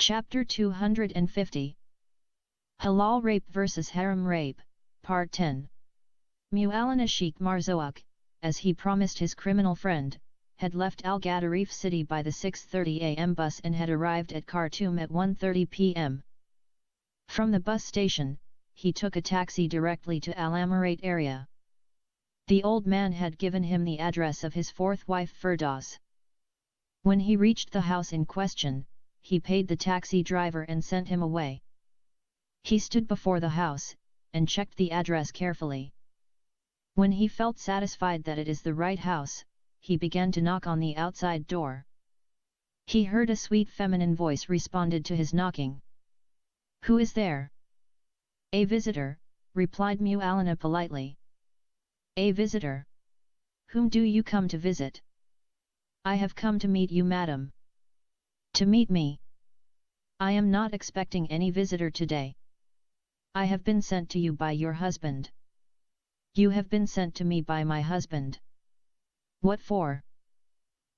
Chapter 250 Halal Rape vs Haram Rape, Part 10. Maulana Sheikh Marzouk, as he promised his criminal friend, had left Al Gadarif city by the 6:30 am bus and had arrived at Khartoum at 1:30 pm. From the bus station, he took a taxi directly to Al Amirate area. The old man had given him the address of his fourth wife Firdaus. When he reached the house in question, he paid the taxi driver and sent him away. He stood before the house, and checked the address carefully. When he felt satisfied that it is the right house, he began to knock on the outside door. He heard a sweet feminine voice responded to his knocking. "Who is there?" "A visitor," replied Maulana politely. "A visitor? Whom do you come to visit?" "I have come to meet you, madam." "To meet me? I am not expecting any visitor today. I have been sent to you by your husband." "You have been sent to me by my husband? What for?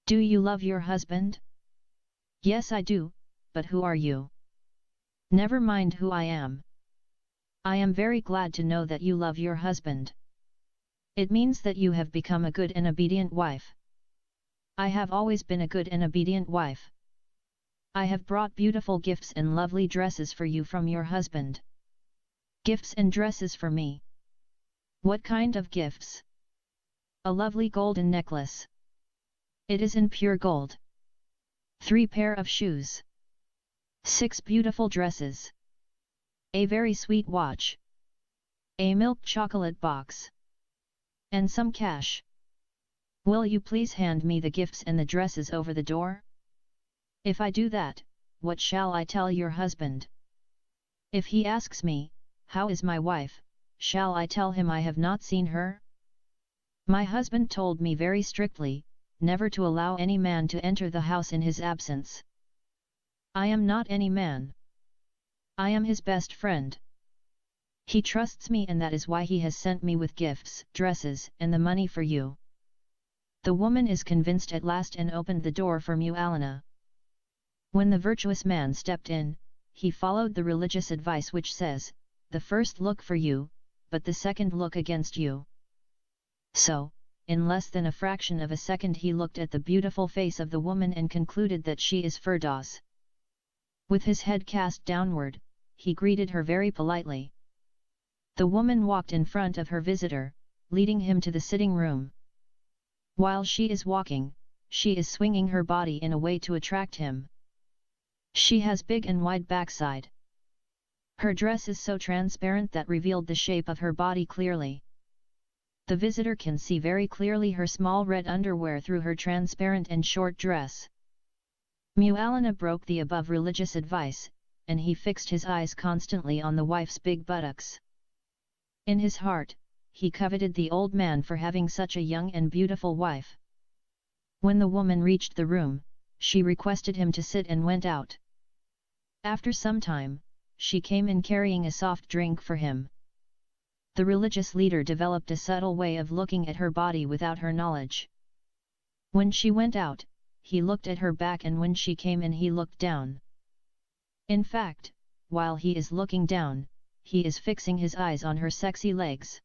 Do you love your husband?" "Yes, I do, but who are you?" "Never mind who I am. I am very glad to know that you love your husband. It means that you have become a good and obedient wife." "I have always been a good and obedient wife. I have brought beautiful gifts and lovely dresses for you from your husband." "Gifts and dresses for me? What kind of gifts?" "A lovely golden necklace. It is in pure gold. 3 pair of shoes. 6 beautiful dresses. A very sweet watch. A milk chocolate box. And some cash. Will you please hand me the gifts and the dresses over the door?" "If I do that, what shall I tell your husband? If he asks me, 'How is my wife?' shall I tell him I have not seen her? My husband told me very strictly, never to allow any man to enter the house in his absence." "I am not any man. I am his best friend. He trusts me, and that is why he has sent me with gifts, dresses, and the money for you." The woman is convinced at last and opened the door for Maulana. When the virtuous man stepped in, he followed the religious advice which says, "The first look for you, but the second look against you." So, in less than a fraction of a second he looked at the beautiful face of the woman and concluded that she is Firdaus. With his head cast downward, he greeted her very politely. The woman walked in front of her visitor, leading him to the sitting room. While she is walking, she is swinging her body in a way to attract him. She has big and wide backside. Her dress is so transparent that revealed the shape of her body clearly. The visitor can see very clearly her small red underwear through her transparent and short dress. Maulana broke the above religious advice, and he fixed his eyes constantly on the wife's big buttocks. In his heart, he coveted the old man for having such a young and beautiful wife. When the woman reached the room, she requested him to sit and went out. After some time, she came in carrying a soft drink for him. The religious leader developed a subtle way of looking at her body without her knowledge. When she went out, he looked at her back, and when she came in he looked down. In fact, while he is looking down, he is fixing his eyes on her sexy legs.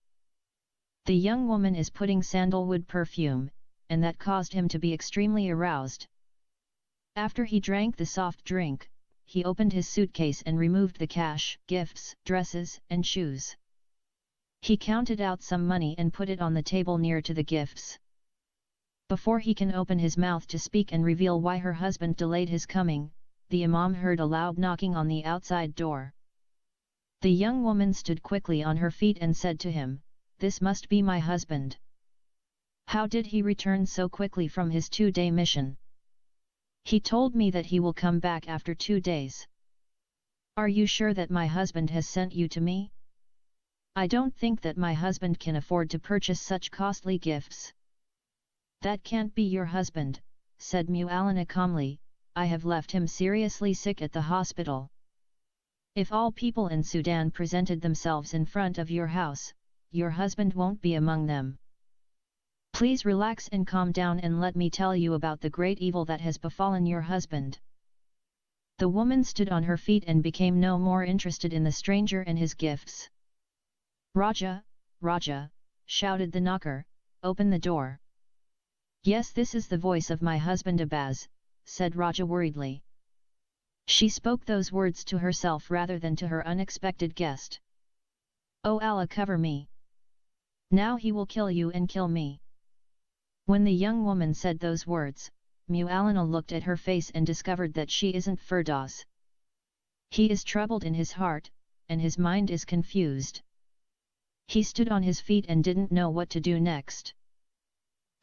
The young woman is putting sandalwood perfume, and that caused him to be extremely aroused. After he drank the soft drink, he opened his suitcase and removed the cash, gifts, dresses, and shoes. He counted out some money and put it on the table near to the gifts. Before he can open his mouth to speak and reveal why her husband delayed his coming, the Imam heard a loud knocking on the outside door. The young woman stood quickly on her feet and said to him, "This must be my husband. How did he return so quickly from his 2-day mission? He told me that he will come back after 2 days. Are you sure that my husband has sent you to me? I don't think that my husband can afford to purchase such costly gifts." "That can't be your husband," said Maulana calmly, "I have left him seriously sick at the hospital. If all people in Sudan presented themselves in front of your house, your husband won't be among them. Please relax and calm down and let me tell you about the great evil that has befallen your husband." The woman stood on her feet and became no more interested in the stranger and his gifts. "Raja, Raja," shouted the knocker, "open the door." "Yes, this is the voice of my husband Abbas," said Raja worriedly. She spoke those words to herself rather than to her unexpected guest. "Oh Allah, cover me! Now he will kill you and kill me." When the young woman said those words, Mu'alana looked at her face and discovered that she isn't Firdaus. He is troubled in his heart, and his mind is confused. He stood on his feet and didn't know what to do next.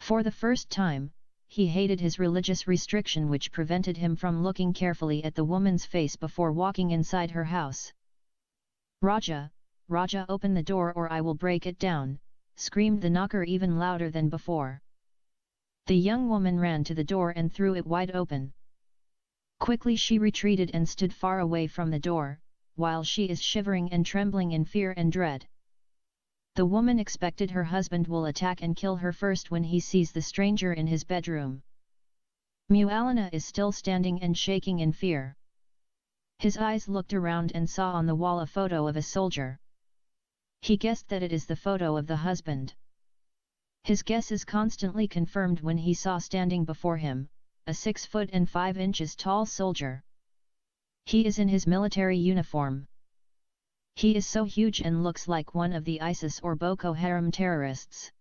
For the first time, he hated his religious restriction which prevented him from looking carefully at the woman's face before walking inside her house. "Raja, Raja, open the door or I will break it down," screamed the knocker even louder than before. The young woman ran to the door and threw it wide open. Quickly she retreated and stood far away from the door, while she is shivering and trembling in fear and dread. The woman expected her husband will attack and kill her first when he sees the stranger in his bedroom. Mu'alana is still standing and shaking in fear. His eyes looked around and saw on the wall a photo of a soldier. He guessed that it is the photo of the husband. His guess is constantly confirmed when he saw standing before him, a 6 foot and 5 inches tall soldier. He is in his military uniform. He is so huge and looks like one of the ISIS or Boko Haram terrorists.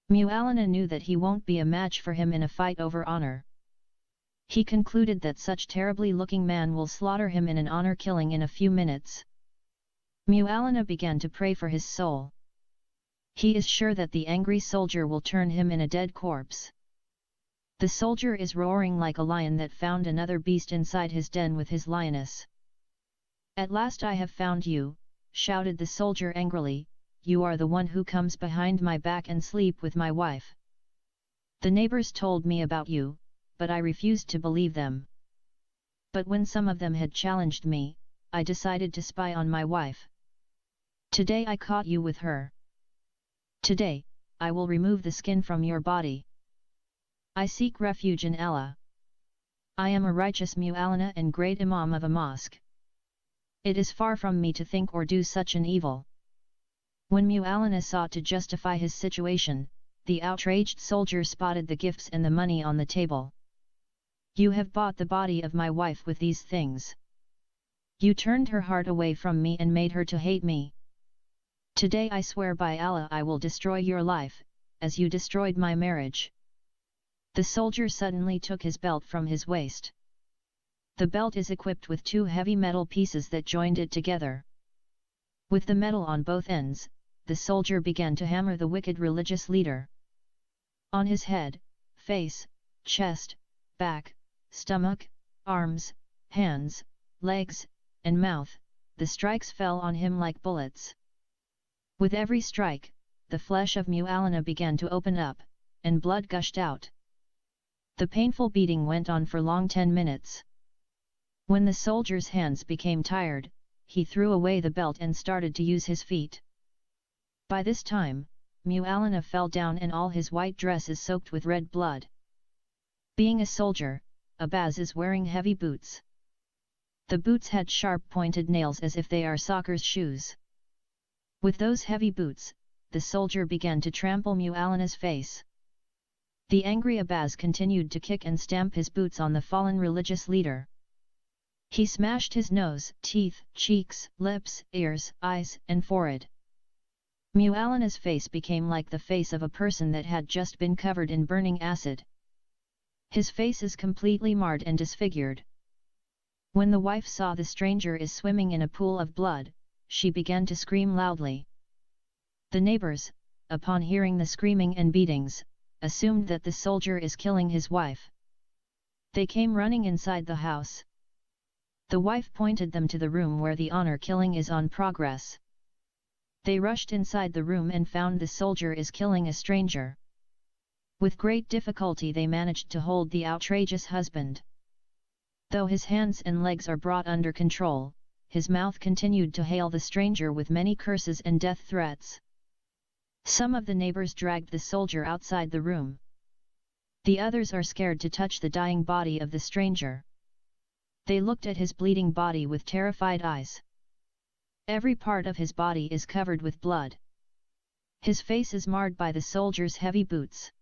Mu'alana knew that he won't be a match for him in a fight over honor. He concluded that such terribly looking man will slaughter him in an honor killing in a few minutes. Mu'alana began to pray for his soul. He is sure that the angry soldier will turn him in a dead corpse. The soldier is roaring like a lion that found another beast inside his den with his lioness. "At last I have found you," shouted the soldier angrily, "you are the one who comes behind my back and sleep with my wife. The neighbors told me about you, but I refused to believe them. But when some of them had challenged me, I decided to spy on my wife. Today I caught you with her. Today, I will remove the skin from your body. I seek refuge in Allah. I am a righteous Mu'alana and great Imam of a mosque. It is far from me to think or do such an evil." When Mu'alana sought to justify his situation, the outraged soldier spotted the gifts and the money on the table. "You have bought the body of my wife with these things. You turned her heart away from me and made her to hate me. Today I swear by Allah I will destroy your life, as you destroyed my marriage." The soldier suddenly took his belt from his waist. The belt is equipped with 2 heavy metal pieces that joined it together. With the metal on both ends, the soldier began to hammer the wicked religious leader. On his head, face, chest, back, stomach, arms, hands, legs, and mouth, the strikes fell on him like bullets. With every strike, the flesh of Mu'alana began to open up, and blood gushed out. The painful beating went on for long 10 minutes. When the soldier's hands became tired, he threw away the belt and started to use his feet. By this time, Mu'alana fell down and all his white dress is soaked with red blood. Being a soldier, Abbas is wearing heavy boots. The boots had sharp pointed nails as if they are soccer's shoes. With those heavy boots, the soldier began to trample Mu'alana's face. The angry Abbas continued to kick and stamp his boots on the fallen religious leader. He smashed his nose, teeth, cheeks, lips, ears, eyes, and forehead. Mu'alana's face became like the face of a person that had just been covered in burning acid. His face is completely marred and disfigured. When the wife saw the stranger is swimming in a pool of blood, she began to scream loudly. The neighbors, upon hearing the screaming and beatings, assumed that the soldier is killing his wife. They came running inside the house. The wife pointed them to the room where the honor killing is on progress. They rushed inside the room and found the soldier is killing a stranger. With great difficulty they managed to hold the outrageous husband. Though his hands and legs are brought under control, his mouth continued to hail the stranger with many curses and death threats. Some of the neighbors dragged the soldier outside the room. The others are scared to touch the dying body of the stranger. They looked at his bleeding body with terrified eyes. Every part of his body is covered with blood. His face is marred by the soldiers' heavy boots.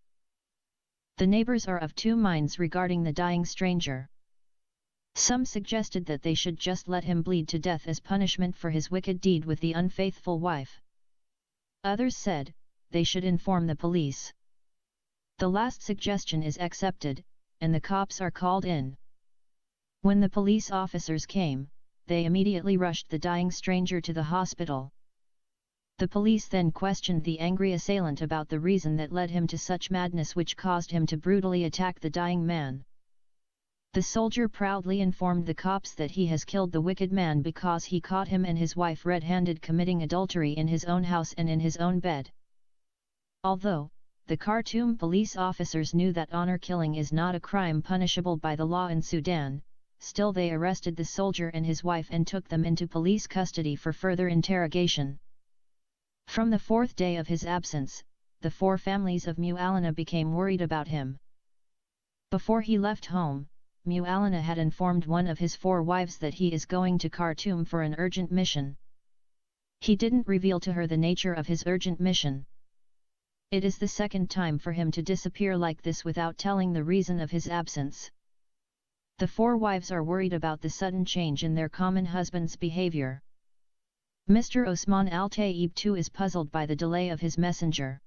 The neighbors are of two minds regarding the dying stranger. Some suggested that they should just let him bleed to death as punishment for his wicked deed with the unfaithful wife. Others said, they should inform the police. The last suggestion is accepted, and the cops are called in. When the police officers came, they immediately rushed the dying stranger to the hospital. The police then questioned the angry assailant about the reason that led him to such madness which caused him to brutally attack the dying man. The soldier proudly informed the cops that he has killed the wicked man because he caught him and his wife red-handed committing adultery in his own house and in his own bed. Although, the Khartoum police officers knew that honor killing is not a crime punishable by the law in Sudan, still they arrested the soldier and his wife and took them into police custody for further interrogation. From the fourth day of his absence, the four families of Mu'alana became worried about him. Before he left home, Mu'alana had informed one of his four wives that he is going to Khartoum for an urgent mission. He didn't reveal to her the nature of his urgent mission. It is the second time for him to disappear like this without telling the reason of his absence. The four wives are worried about the sudden change in their common husband's behavior. Mr. Osman Al-Taib too is puzzled by the delay of his messenger.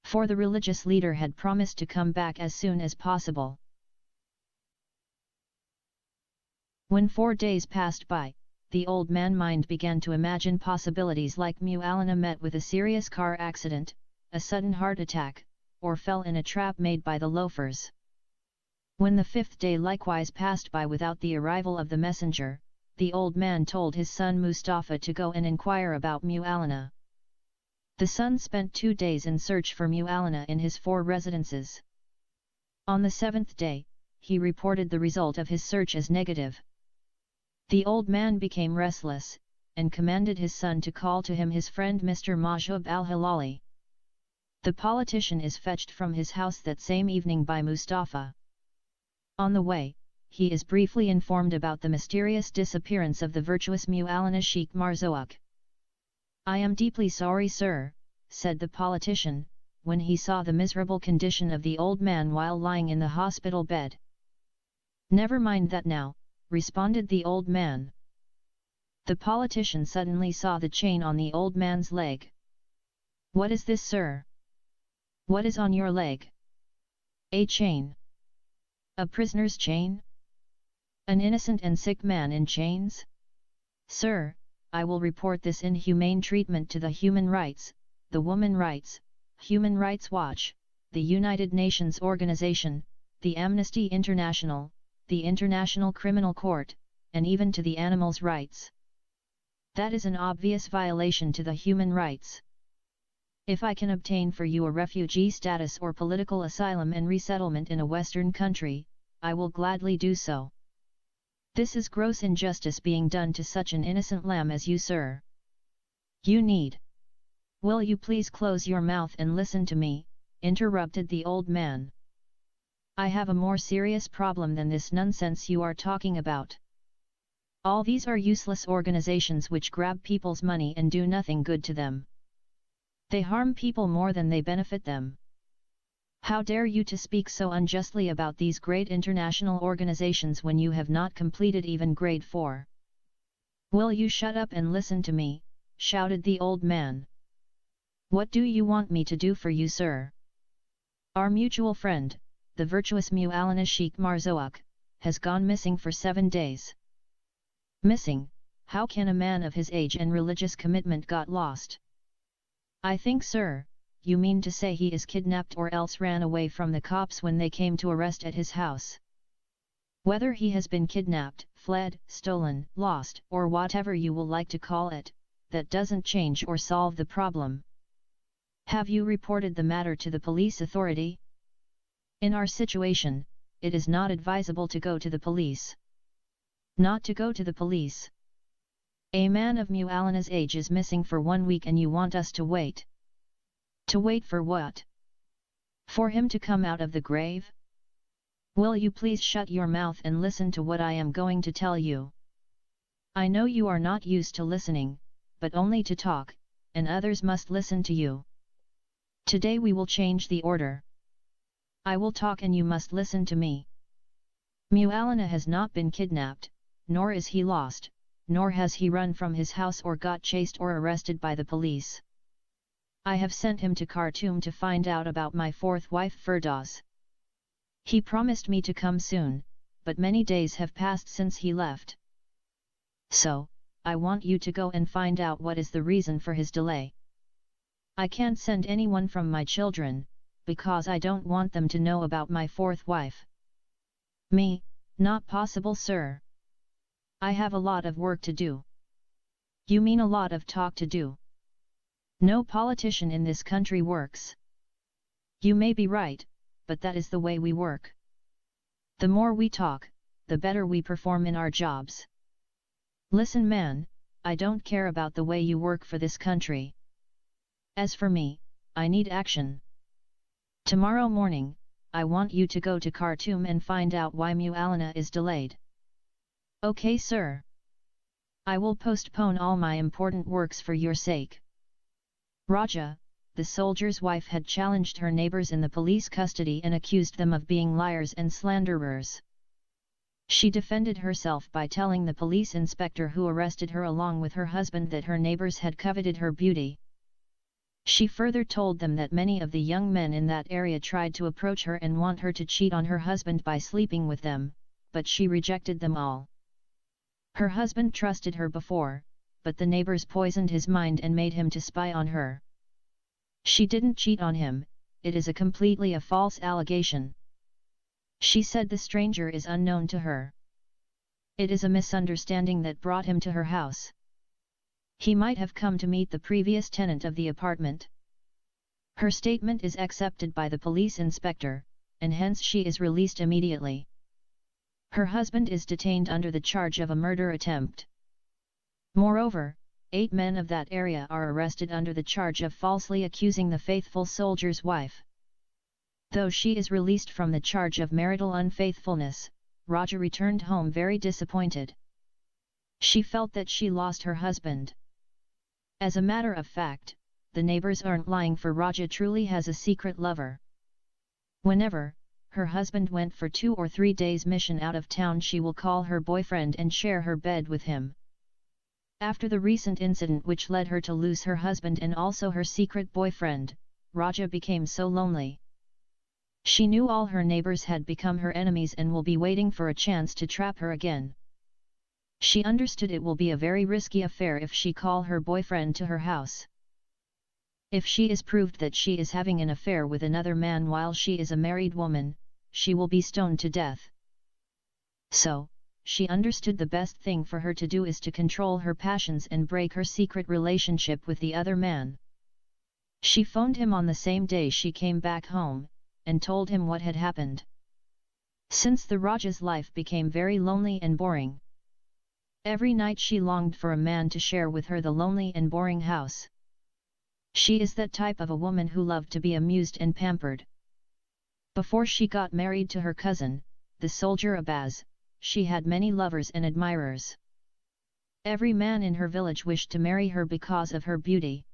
For the religious leader had promised to come back as soon as possible. When 4 days passed by, the old man's mind began to imagine possibilities like Mu'alana met with a serious car accident, a sudden heart attack, or fell in a trap made by the loafers. When the 5th day likewise passed by without the arrival of the messenger, the old man told his son Mustafa to go and inquire about Mu'alana. The son spent 2 days in search for Mu'alana in his 4 residences. On the 7th day, he reported the result of his search as negative. The old man became restless, and commanded his son to call to him his friend Mr. Mahjoub al-Halali. The politician is fetched from his house that same evening by Mustafa. On the way, he is briefly informed about the mysterious disappearance of the virtuous Mu'alana Sheikh Marzouk. "I am deeply sorry, sir," said the politician, when he saw the miserable condition of the old man while lying in the hospital bed. "Never mind that now," responded the old man. The politician suddenly saw the chain on the old man's leg. "What is this, sir? What is on your leg?" "A chain." "A prisoner's chain? An innocent and sick man in chains? Sir, I will report this inhumane treatment to the Human Rights, the Women Rights, Human Rights Watch, the United Nations Organization, the Amnesty International, the International Criminal Court, and even to the animals' rights. That is an obvious violation to the human rights. If I can obtain for you a refugee status or political asylum and resettlement in a Western country, I will gladly do so. This is gross injustice being done to such an innocent lamb as you, sir. You need. Will you please close your mouth and listen to me?" interrupted the old man. "I have a more serious problem than this nonsense you are talking about. All these are useless organizations which grab people's money and do nothing good to them. They harm people more than they benefit them. How dare you to speak so unjustly about these great international organizations when you have not completed even grade 4? Will you shut up and listen to me?" shouted the old man. "What do you want me to do for you, sir? Our mutual friend, the virtuous Mu'alana Sheikh Marzouk, has gone missing for 7 days. Missing? How can a man of his age and religious commitment got lost? I think, sir, you mean to say he is kidnapped or else ran away from the cops when they came to arrest at his house. Whether he has been kidnapped, fled, stolen, lost, or whatever you will like to call it, that doesn't change or solve the problem. Have you reported the matter to the police authority? In our situation, it is not advisable to go to the police." "Not to go to the police? A man of Mu'alana's age is missing for 1 week and you want us to wait? To wait for what? For him to come out of the grave? Will you please shut your mouth and listen to what I am going to tell you? I know you are not used to listening, but only to talk, and others must listen to you. Today we will change the order. I will talk and you must listen to me. Mu'alana has not been kidnapped, nor is he lost, nor has he run from his house or got chased or arrested by the police. I have sent him to Khartoum to find out about my fourth wife Firdaus. He promised me to come soon, but many days have passed since he left. So, I want you to go and find out what is the reason for his delay. I can't send anyone from my children, because I don't want them to know about my fourth wife. Me, not possible, sir. I have a lot of work to do. You mean a lot of talk to do? No politician in this country works. You may be right, but that is the way we work. The more we talk, the better we perform in our jobs. Listen, man, I don't care about the way you work for this country. As for me, I need action. Tomorrow morning, I want you to go to Khartoum and find out why Mu'alana is delayed. Okay, sir. I will postpone all my important works for your sake. Raja, the soldier's wife, had challenged her neighbors in the police custody and accused them of being liars and slanderers. She defended herself by telling the police inspector who arrested her along with her husband that her neighbors had coveted her beauty. She further told them that many of the young men in that area tried to approach her and want her to cheat on her husband by sleeping with them, but she rejected them all. Her husband trusted her before, but the neighbors poisoned his mind and made him to spy on her. She didn't cheat on him, it is a completely a false allegation. She said the stranger is unknown to her. It is a misunderstanding that brought him to her house. He might have come to meet the previous tenant of the apartment. Her statement is accepted by the police inspector, and hence she is released immediately. Her husband is detained under the charge of a murder attempt. Moreover, 8 men of that area are arrested under the charge of falsely accusing the faithful soldier's wife. Though she is released from the charge of marital unfaithfulness, Raja returned home very disappointed. She felt that she lost her husband. As a matter of fact, the neighbors aren't lying, for Raja truly has a secret lover. Whenever her husband went for 2 or 3 days mission out of town, she will call her boyfriend and share her bed with him. After the recent incident which led her to lose her husband and also her secret boyfriend, Raja became so lonely. She knew all her neighbors had become her enemies and will be waiting for a chance to trap her again. She understood it will be a very risky affair if she call her boyfriend to her house. If she is proved that she is having an affair with another man while she is a married woman, she will be stoned to death. So, she understood the best thing for her to do is to control her passions and break her secret relationship with the other man. She phoned him on the same day she came back home, and told him what had happened. Since the Raja's life became very lonely and boring. Every night she longed for a man to share with her the lonely and boring house. She is that type of a woman who loved to be amused and pampered. Before she got married to her cousin, the soldier Abbas, she had many lovers and admirers. Every man in her village wished to marry her because of her beauty.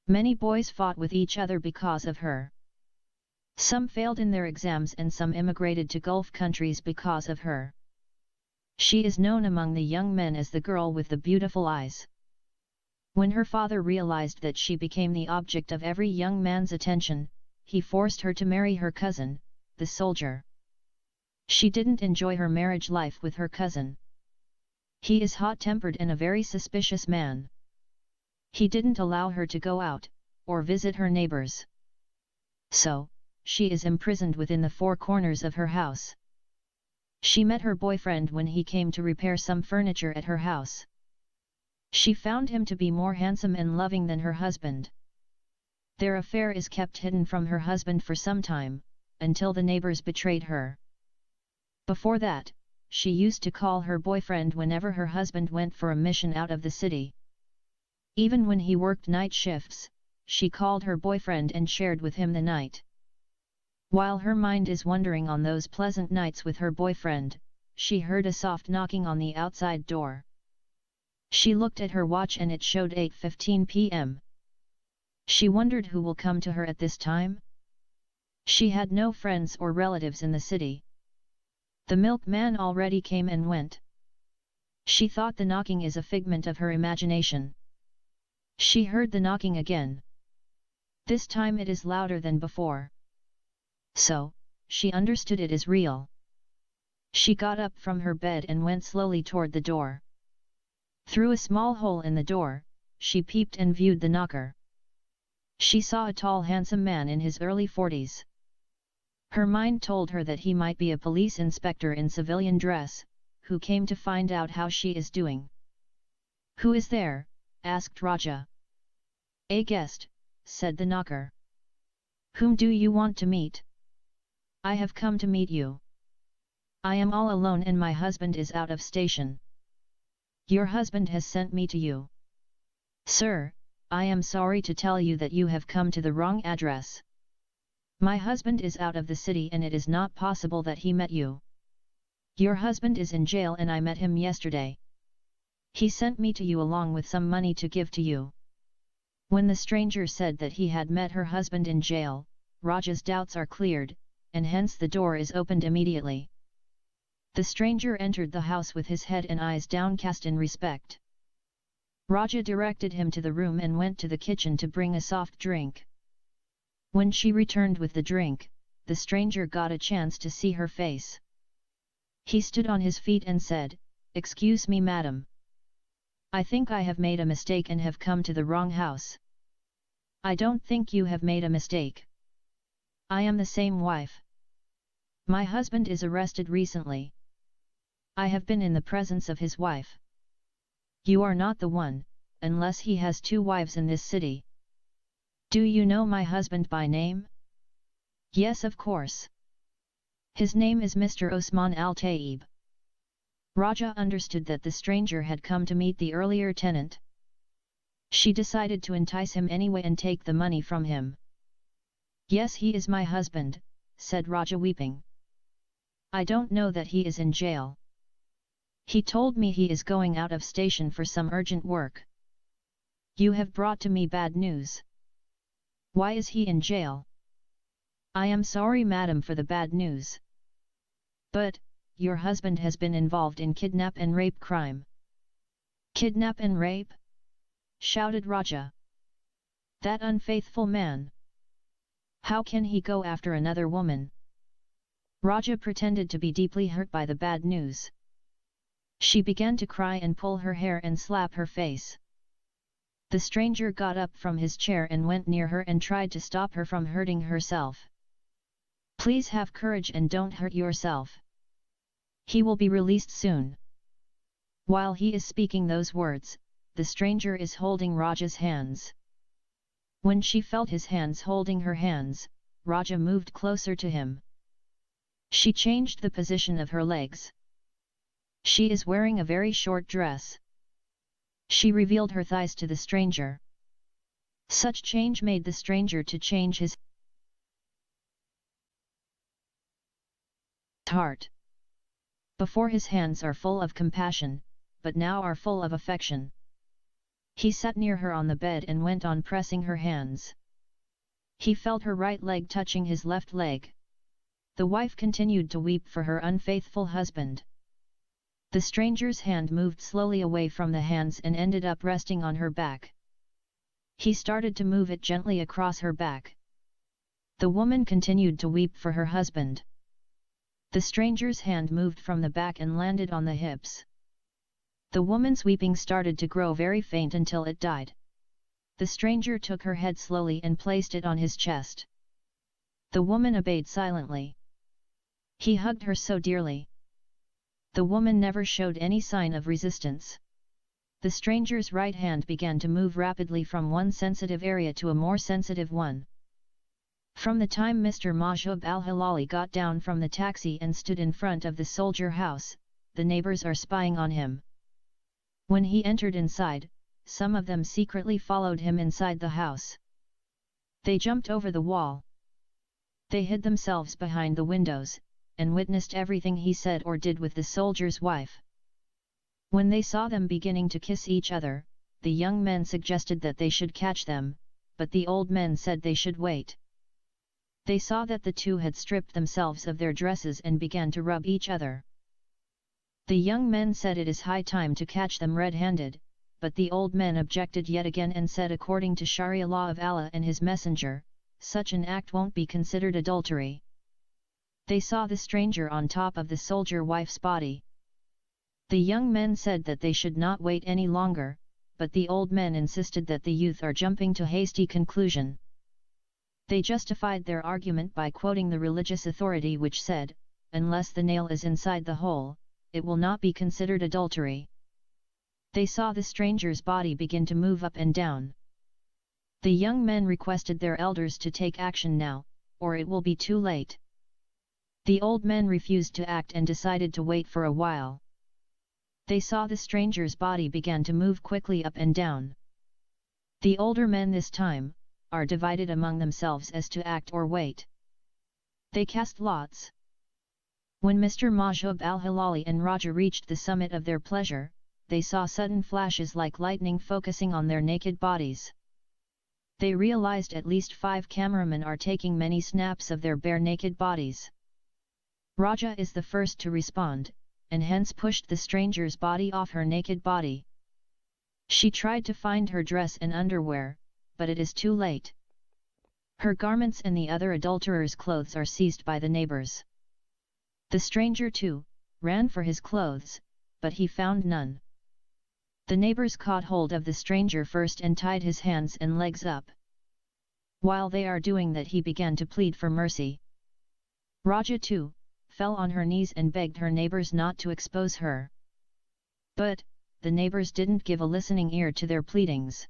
Many boys fought with each other because of her. Some failed in their exams and some immigrated to Gulf countries because of her. She is known among the young men as the girl with the beautiful eyes. When her father realized that she became the object of every young man's attention, he forced her to marry her cousin, the soldier. She didn't enjoy her marriage life with her cousin. He is hot-tempered and a very suspicious man. He didn't allow her to go out, or visit her neighbors. So, she is imprisoned within the 4 corners of her house. She met her boyfriend when he came to repair some furniture at her house. She found him to be more handsome and loving than her husband. Their affair is kept hidden from her husband for some time, until the neighbors betrayed her. Before that, she used to call her boyfriend whenever her husband went for a mission out of the city. Even when he worked night shifts, she called her boyfriend and shared with him the night. While her mind is wandering on those pleasant nights with her boyfriend, she heard a soft knocking on the outside door. She looked at her watch and it showed 8:15 p.m. She wondered who will come to her at this time. She had no friends or relatives in the city. The milkman already came and went. She thought the knocking is a figment of her imagination. She heard the knocking again. This time it is louder than before. So, she understood it is real. She got up from her bed and went slowly toward the door. Through a small hole in the door, she peeped and viewed the knocker. She saw a tall handsome man in his early 40s. Her mind told her that he might be a police inspector in civilian dress, who came to find out how she is doing. "Who is there?" asked Raja. "A guest," said the knocker. "Whom do you want to meet?" "I have come to meet you. I am all alone and my husband is out of station. Your husband has sent me to you." "Sir, I am sorry to tell you that you have come to the wrong address. My husband is out of the city and it is not possible that he met you. Your husband is in jail and I met him yesterday. He sent me to you along with some money to give to you." When the stranger said that he had met her husband in jail, Raja's doubts are cleared, and hence the door is opened immediately. The stranger entered the house with his head and eyes downcast in respect. Raja directed him to the room and went to the kitchen to bring a soft drink. When she returned with the drink, the stranger got a chance to see her face. He stood on his feet and said, "Excuse me, madam. I think I have made a mistake and have come to the wrong house." "I don't think you have made a mistake. I am the same wife. My husband is arrested recently. I have been in the presence of his wife. You are not the one, unless he has two wives in this city." "Do you know my husband by name?" "Yes, of course. His name is Mr. Osman Al-Taib." Raja understood that the stranger had come to meet the earlier tenant. She decided to entice him anyway and take the money from him. "Yes, he is my husband," said Raja weeping. "I don't know that he is in jail. He told me he is going out of station for some urgent work." "You have brought to me bad news. Why is he in jail?" "I am sorry, madam, for the bad news. But, your husband has been involved in kidnap and rape crime." "Kidnap and rape?" shouted Raja. "That unfaithful man! How can he go after another woman?" Raja pretended to be deeply hurt by the bad news. She began to cry and pull her hair and slap her face. The stranger got up from his chair and went near her and tried to stop her from hurting herself. "Please have courage and don't hurt yourself. He will be released soon." While he is speaking those words, the stranger is holding Raja's hands. When she felt his hands holding her hands, Raja moved closer to him. She changed the position of her legs. She is wearing a very short dress. She revealed her thighs to the stranger. Such change made the stranger to change his heart. Before his hands are full of compassion, but now are full of affection. He sat near her on the bed and went on pressing her hands. He felt her right leg touching his left leg. The wife continued to weep for her unfaithful husband. The stranger's hand moved slowly away from the hands and ended up resting on her back. He started to move it gently across her back. The woman continued to weep for her husband. The stranger's hand moved from the back and landed on the hips. The woman's weeping started to grow very faint until it died. The stranger took her head slowly and placed it on his chest. The woman obeyed silently. He hugged her so dearly. The woman never showed any sign of resistance. The stranger's right hand began to move rapidly from one sensitive area to a more sensitive one. From the time Mr. Mahjoub al-Halali got down from the taxi and stood in front of the soldier house, the neighbors are spying on him. When he entered inside, some of them secretly followed him inside the house. They jumped over the wall. They hid themselves behind the windows, and witnessed everything he said or did with the soldier's wife. When they saw them beginning to kiss each other, the young men suggested that they should catch them, but the old men said they should wait. They saw that the two had stripped themselves of their dresses and began to rub each other. The young men said it is high time to catch them red-handed, but the old men objected yet again and said according to Sharia law of Allah and His Messenger, such an act won't be considered adultery. They saw the stranger on top of the soldier wife's body. The young men said that they should not wait any longer, but the old men insisted that the youth are jumping to hasty conclusion. They justified their argument by quoting the religious authority which said, unless the nail is inside the hole, it will not be considered adultery. They saw the stranger's body begin to move up and down. The young men requested their elders to take action now, or it will be too late. The old men refused to act and decided to wait for a while. They saw the stranger's body began to move quickly up and down. The older men this time are divided among themselves as to act or wait. They cast lots. When Mr. Mohammed al-Halali and Raja reached the summit of their pleasure, they saw sudden flashes like lightning focusing on their naked bodies. They realized at least 5 cameramen are taking many snaps of their bare naked bodies. Raja is the first to respond, and hence pushed the stranger's body off her naked body. She tried to find her dress and underwear, but it is too late. Her garments and the other adulterer's clothes are seized by the neighbors. The stranger too ran for his clothes, but he found none. The neighbors caught hold of the stranger first and tied his hands and legs up. While they are doing that, he began to plead for mercy. Raja too fell on her knees and begged her neighbors not to expose her. But the neighbors didn't give a listening ear to their pleadings.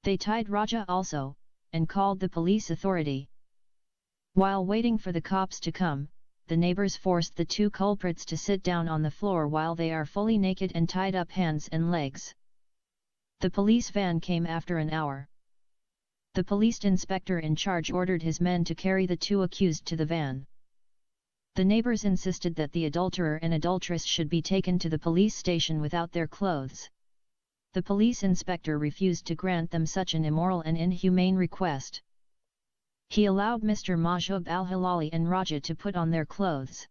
They tied Raja also, and called the police authority. While waiting for the cops to come, the neighbors forced the 2 culprits to sit down on the floor while they are fully naked and tied up hands and legs. The police van came after an hour. The police inspector in charge ordered his men to carry the 2 accused to the van. The neighbors insisted that the adulterer and adulteress should be taken to the police station without their clothes. The police inspector refused to grant them such an immoral and inhumane request. He allowed Mr. Mohammed al-Halali and Raja to put on their clothes.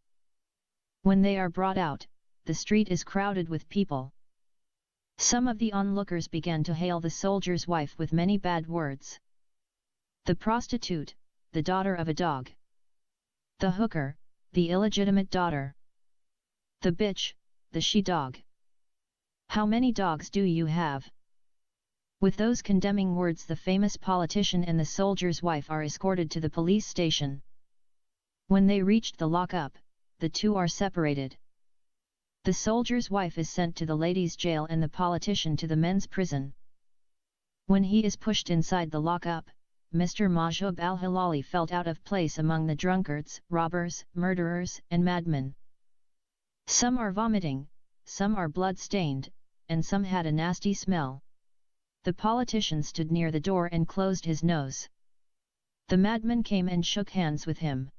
When they are brought out, the street is crowded with people. Some of the onlookers began to hail the soldier's wife with many bad words. The prostitute, the daughter of a dog. The hooker, the illegitimate daughter. The bitch, the she-dog. How many dogs do you have? With those condemning words, the famous politician and the soldier's wife are escorted to the police station. When they reached the lockup, the 2 are separated. The soldier's wife is sent to the ladies' jail and the politician to the men's prison. When he is pushed inside the lockup, Mr. Mohammed al-Halali felt out of place among the drunkards, robbers, murderers, and madmen. Some are vomiting, some are blood-stained, and some had a nasty smell. The politician stood near the door and closed his nose. The madman came and shook hands with him.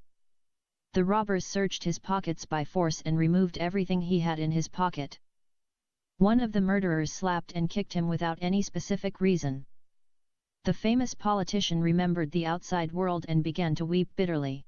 The robbers searched his pockets by force and removed everything he had in his pocket. One of the murderers slapped and kicked him without any specific reason. The famous politician remembered the outside world and began to weep bitterly.